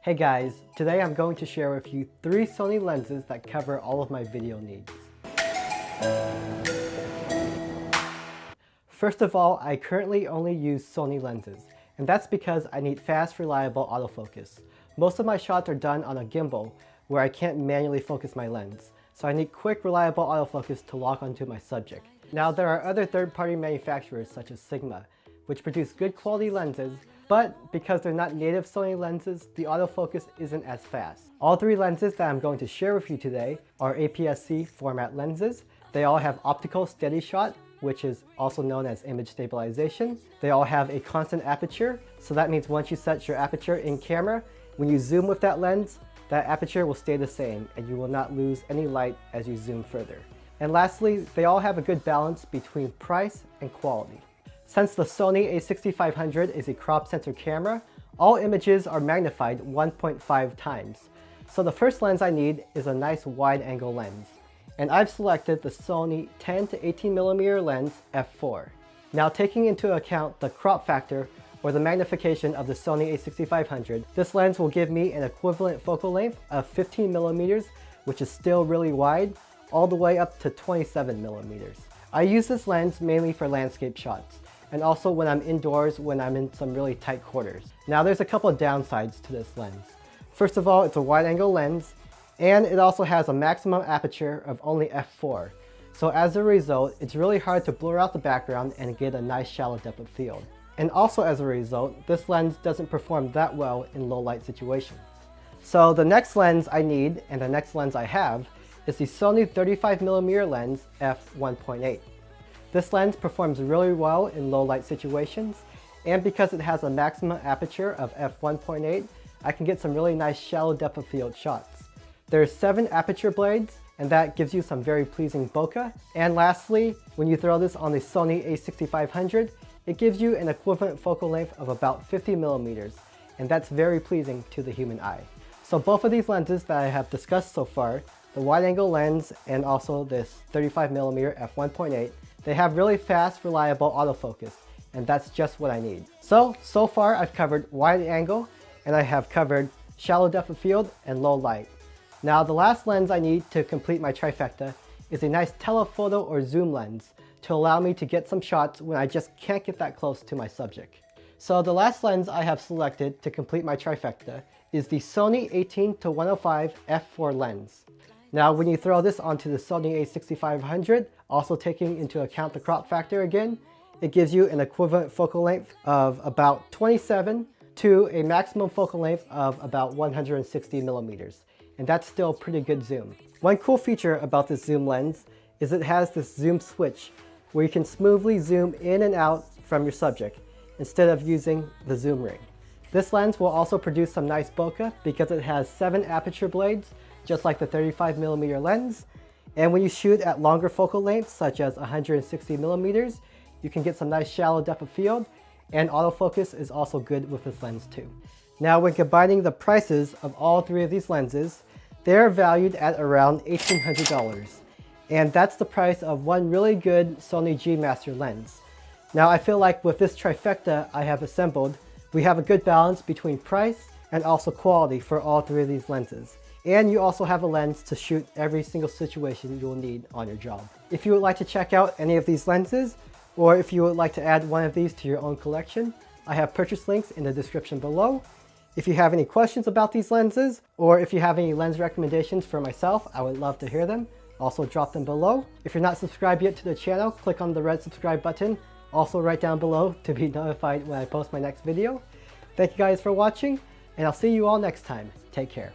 Hey guys, today I'm going to share with you 3 Sony lenses that cover all of my video needs. First of all, I currently only use Sony lenses, and that's because I need fast, reliable autofocus. Most of my shots are done on a gimbal, where I can't manually focus my lens, so I need quick, reliable autofocus to lock onto my subject. Now there are other third-party manufacturers such as Sigma, which produce good quality lenses, but because they're not native Sony lenses, the autofocus isn't as fast. All 3 lenses that I'm going to share with you today are APS-C format lenses. They all have optical steady shot, which is also known as image stabilization. They all have a constant aperture, so that means once you set your aperture in camera, when you zoom with that lens, that aperture will stay the same and you will not lose any light as you zoom further. And lastly, they all have a good balance between price and quality. Since the Sony a6500 is a crop sensor camera, all images are magnified 1.5 times. So the first lens I need is a nice wide angle lens. And I've selected the Sony 10 to 18mm lens f4. Now taking into account the crop factor or the magnification of the Sony a6500, this lens will give me an equivalent focal length of 15mm, which is still really wide, all the way up to 27mm. I use this lens mainly for landscape shots, and also when I'm indoors when I'm in some really tight quarters. Now there's a couple of downsides to this lens. First of all, it's a wide angle lens, and it also has a maximum aperture of only f4. So as a result, it's really hard to blur out the background and get a nice shallow depth of field. And also as a result, this lens doesn't perform that well in low light situations. So the next lens I need, and the next lens I have, is the Sony 35mm lens f1.8. This lens performs really well in low light situations, and because it has a maximum aperture of f1.8, I can get some really nice shallow depth of field shots. There's 7 aperture blades, and that gives you some very pleasing bokeh. And lastly, when you throw this on the Sony a6500, it gives you an equivalent focal length of about 50mm, and that's very pleasing to the human eye. So both of these lenses that I have discussed so far, the wide angle lens and also this 35mm f1.8, they have really fast, reliable autofocus, and that's just what I need. So far I've covered wide angle, and I have covered shallow depth of field and low light. Now the last lens I need to complete my trifecta is a nice telephoto or zoom lens to allow me to get some shots when I just can't get that close to my subject. So the last lens I have selected to complete my trifecta is the Sony 18 to 105 f4 lens. Now when you throw this onto the Sony a6500, also taking into account the crop factor again, it gives you an equivalent focal length of about 27 to a maximum focal length of about 160mm. And that's still a pretty good zoom. One cool feature about this zoom lens is it has this zoom switch where you can smoothly zoom in and out from your subject instead of using the zoom ring. This lens will also produce some nice bokeh because it has 7 aperture blades, just like the 35mm lens. And when you shoot at longer focal lengths, such as 160mm, you can get some nice shallow depth of field, and autofocus is also good with this lens too. Now when combining the prices of all 3 of these lenses, they're valued at around $1,800. And that's the price of one really good Sony G Master lens. Now I feel like with this trifecta I have assembled, we have a good balance between price and also quality for all 3 of these lenses. And you also have a lens to shoot every single situation you'll need on your job. If you would like to check out any of these lenses, or if you would like to add one of these to your own collection, I have purchase links in the description below. If you have any questions about these lenses, or if you have any lens recommendations for myself, I would love to hear them. Also drop them below. If you're not subscribed yet to the channel, click on the red subscribe button, also right down below to be notified when I post my next video. Thank you guys for watching, and I'll see you all next time. Take care.